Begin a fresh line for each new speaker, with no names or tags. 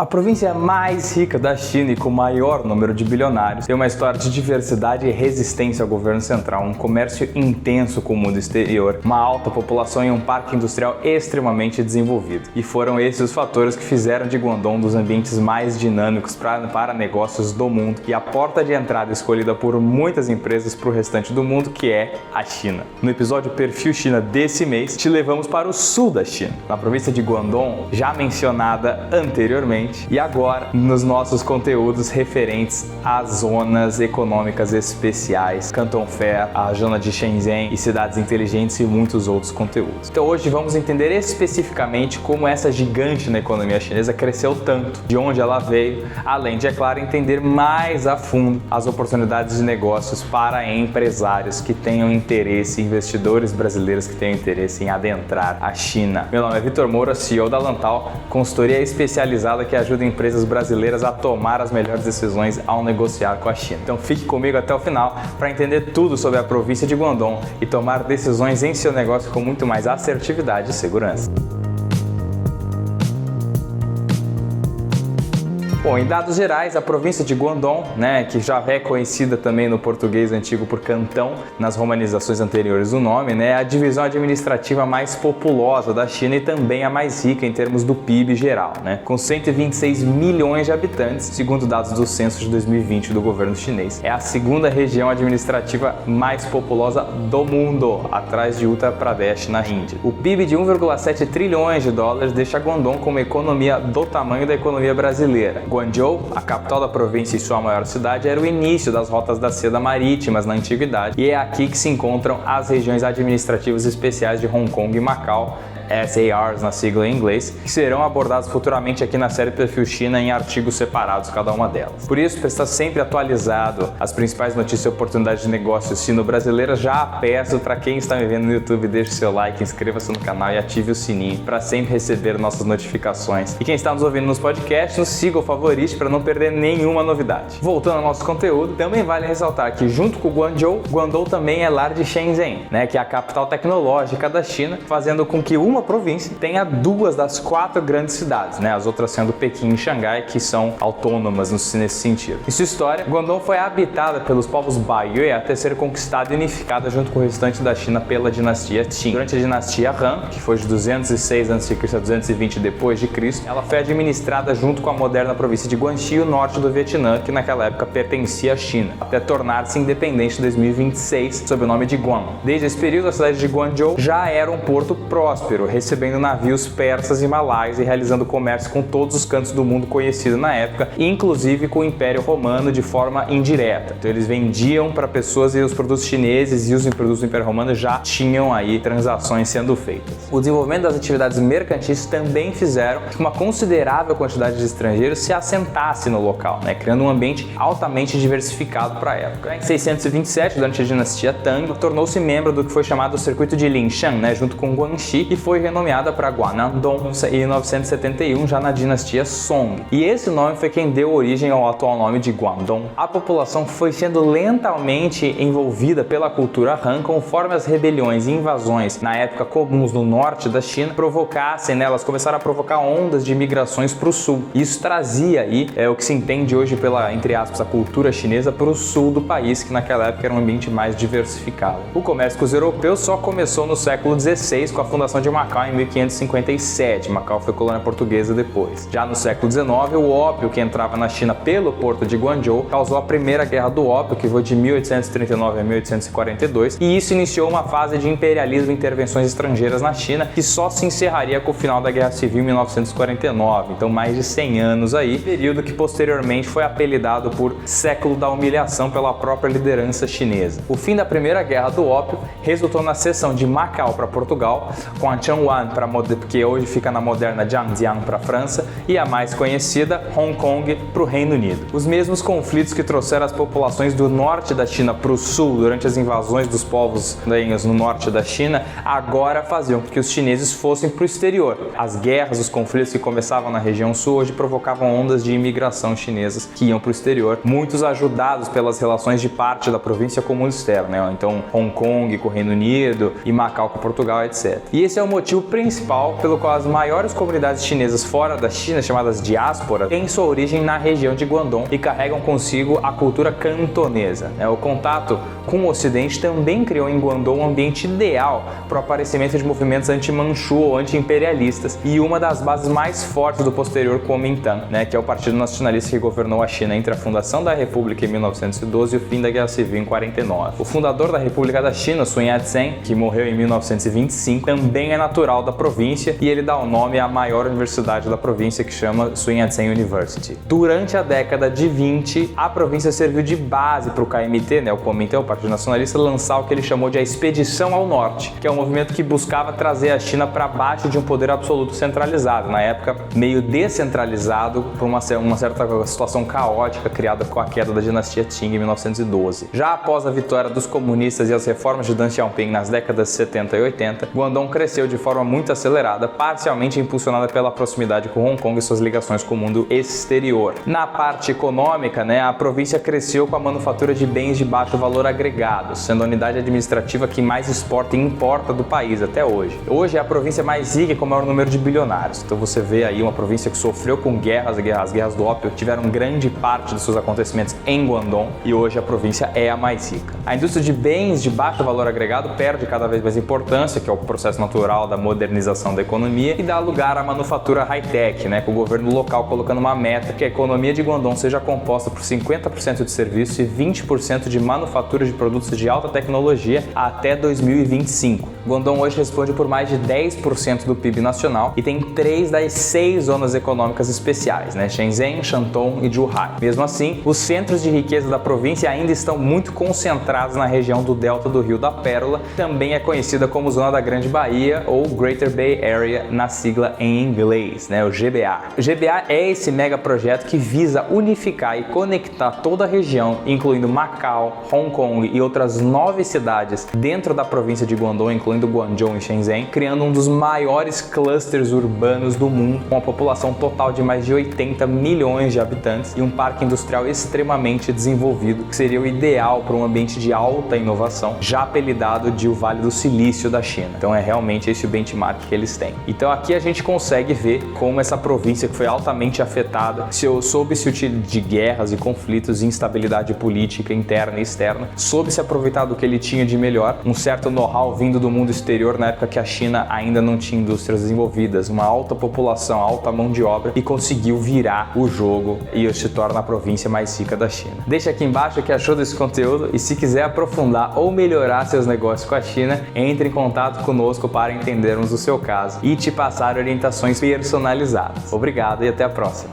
A província mais rica da China e com o maior número de bilionários tem uma história de diversidade e resistência ao governo central, um comércio intenso com o mundo exterior, uma alta população e um parque industrial extremamente desenvolvido. E foram esses os fatores que fizeram de Guangdong um dos ambientes mais dinâmicos para negócios do mundo e a porta de entrada escolhida por muitas empresas para o restante do mundo, que é a China. No episódio Perfil China desse mês, te levamos para o sul da China, na província de Guangdong, já mencionada anteriormente, e agora nos nossos conteúdos referentes às zonas econômicas especiais, Canton Fair, a zona de Shenzhen e cidades inteligentes e muitos outros conteúdos. Então hoje vamos entender especificamente como essa gigante na economia chinesa cresceu tanto, de onde ela veio, além de, é claro, entender mais a fundo as oportunidades de negócios para empresários que tenham interesse, investidores brasileiros que tenham interesse em adentrar a China. Meu nome é Vitor Moura, CEO da Lantal, consultoria especializada que ajuda empresas brasileiras a tomar as melhores decisões ao negociar com a China. Então fique comigo até o final para entender tudo sobre a província de Guangdong e tomar decisões em seu negócio com muito mais assertividade e segurança. Bom, em dados gerais, a província de Guangdong, que já é conhecida também no português antigo por Cantão, nas romanizações anteriores do nome, é a divisão administrativa mais populosa da China e também a mais rica em termos do PIB geral, com 126 milhões de habitantes, segundo dados do censo de 2020 do governo chinês. É a segunda região administrativa mais populosa do mundo, atrás de Uttar Pradesh, na Índia. O PIB de 1,7 trilhões de dólares deixa Guangdong como economia do tamanho da economia brasileira. Guangzhou, a capital da província e sua maior cidade, era o início das rotas da seda marítimas na antiguidade, e é aqui que se encontram as regiões administrativas especiais de Hong Kong e Macau, SARs na sigla em inglês, que serão abordados futuramente aqui na série Perfil China em artigos separados, cada uma delas. Por isso, para estar sempre atualizado as principais notícias e oportunidades de negócio sino-brasileiras, já peço para quem está me vendo no YouTube, deixe seu like, inscreva-se no canal e ative o sininho para sempre receber nossas notificações. E quem está nos ouvindo nos podcasts, nos siga o favorite para não perder nenhuma novidade. Voltando ao nosso conteúdo, também vale ressaltar que junto com Guangzhou, Guangdong também é lar de Shenzhen, que é a capital tecnológica da China, fazendo com que uma província tenha duas das 4 grandes cidades, as outras sendo Pequim e Xangai, que são autônomas nesse sentido. Em sua história, Guangdong foi habitada pelos povos Baihui até ser conquistada e unificada junto com o restante da China pela dinastia Qin. Durante a dinastia Han, que foi de 206 a.C. a 220 d.C., ela foi administrada junto com a moderna província de Guangxi, o norte do Vietnã, que naquela época pertencia à China, até tornar-se independente em 2026 sob o nome de Guam. Desde esse período, a cidade de Guangzhou já era um porto próspero, recebendo navios persas e malaios e realizando comércio com todos os cantos do mundo conhecido na época, inclusive com o Império Romano de forma indireta. Então eles vendiam para pessoas e os produtos chineses e os produtos do Império Romano já tinham aí transações sendo feitas. O desenvolvimento das atividades mercantis também fizeram que uma considerável quantidade de estrangeiros se assentasse no local, criando um ambiente altamente diversificado para a época. Em 627, durante a dinastia Tang, tornou-se membro do que foi chamado o circuito de Linshan, junto com Guangxi, e foi renomeada para Guanandong em 1971, já na dinastia Song. E esse nome foi quem deu origem ao atual nome de Guangdong. A população foi sendo lentamente envolvida pela cultura Han, conforme as rebeliões e invasões na época comuns no norte da China provocassem, elas começaram a provocar ondas de migrações para o sul. Isso trazia aí o que se entende hoje pela, entre aspas, a cultura chinesa para o sul do país, que naquela época era um ambiente mais diversificado. O comércio com os europeus só começou no século XVI com a fundação de Macau em 1557. Macau foi colônia portuguesa depois. Já no século XIX, o ópio que entrava na China pelo porto de Guangzhou causou a primeira guerra do ópio, que foi de 1839 a 1842, e isso iniciou uma fase de imperialismo e intervenções estrangeiras na China, que só se encerraria com o final da Guerra Civil em 1949, então mais de 100 anos aí, período que posteriormente foi apelidado por século da humilhação pela própria liderança chinesa. O fim da primeira guerra do ópio resultou na cessão de Macau para Portugal, com a Chang'an, que hoje fica na moderna Zhangjiang, para a França, e a mais conhecida, Hong Kong, para o Reino Unido. Os mesmos conflitos que trouxeram as populações do norte da China para o sul durante as invasões dos povos no norte da China, agora faziam com que os chineses fossem para o exterior. As guerras, os conflitos que começavam na região sul hoje provocavam ondas de imigração chinesas que iam para o exterior, muitos ajudados pelas relações de parte da província com o mundo externo, então Hong Kong com o Reino Unido e Macau com Portugal, etc. E esse é o motivo motivo principal pelo qual as maiores comunidades chinesas fora da China, chamadas diáspora, têm sua origem na região de Guangdong e carregam consigo a cultura cantonesa. O contato com o Ocidente também criou em Guangdong um ambiente ideal para o aparecimento de movimentos anti-Manchu ou anti-imperialistas e uma das bases mais fortes do posterior Kuomintang, que é o partido nacionalista que governou a China entre a fundação da República em 1912 e o fim da Guerra Civil em 49. O fundador da República da China, Sun Yat-sen, que morreu em 1925, também é natural da província e ele dá o nome à maior universidade da província, que chama Sun Yat-sen University. Durante a década de 20, a província serviu de base para o KMT, o Kuomintang, o Partido Nacionalista, lançar o que ele chamou de a Expedição ao Norte, que é um movimento que buscava trazer a China para baixo de um poder absoluto centralizado, na época meio descentralizado por uma certa situação caótica criada com a queda da dinastia Qing em 1912. Já após a vitória dos comunistas e as reformas de Deng Xiaoping nas décadas 70 e 80, Guangdong cresceu de forma muito acelerada, parcialmente impulsionada pela proximidade com Hong Kong e suas ligações com o mundo exterior. Na parte econômica, a província cresceu com a manufatura de bens de baixo valor agregado, sendo a unidade administrativa que mais exporta e importa do país até hoje. Hoje é a província mais rica com o maior número de bilionários. Então você vê aí uma província que sofreu com guerras, as guerras do ópio tiveram grande parte dos seus acontecimentos em Guangdong e hoje a província é a mais rica. A indústria de bens de baixo valor agregado perde cada vez mais importância, que é o processo natural da modernização da economia, e dá lugar à manufatura high-tech, com o governo local colocando uma meta que a economia de Guangdong seja composta por 50% de serviços e 20% de manufatura de produtos de alta tecnologia até 2025. Guangdong hoje responde por mais de 10% do PIB nacional e tem 3 das 6 zonas econômicas especiais, Shenzhen, Shandong e Zhuhai. Mesmo assim, os centros de riqueza da província ainda estão muito concentrados na região do delta do Rio da Pérola, também é conhecida como Zona da Grande Bahia ou Greater Bay Area na sigla em inglês, o GBA. O GBA é esse mega projeto que visa unificar e conectar toda a região, incluindo Macau, Hong Kong e outras 9 cidades dentro da província de Guangdong, incluindo Guangzhou e Shenzhen, criando um dos maiores clusters urbanos do mundo, com uma população total de mais de 80 milhões de habitantes e um parque industrial extremamente desenvolvido, que seria o ideal para um ambiente de alta inovação, já apelidado de o Vale do Silício da China. Então é realmente esse o benchmark que eles têm. Então aqui a gente consegue ver como essa província, que foi altamente afetada, soube se utilizar de guerras e conflitos e instabilidade política interna e externa, soube se aproveitar do que ele tinha de melhor, um certo know-how vindo do mundo exterior na época que a China ainda não tinha indústrias desenvolvidas, uma alta população, alta mão de obra, e conseguiu virar o jogo e se torna a província mais rica da China. Deixa aqui embaixo o que achou desse conteúdo e se quiser aprofundar ou melhorar seus negócios com a China, entre em contato conosco para entendermos o seu caso e te passar orientações personalizadas. Obrigado e até a próxima!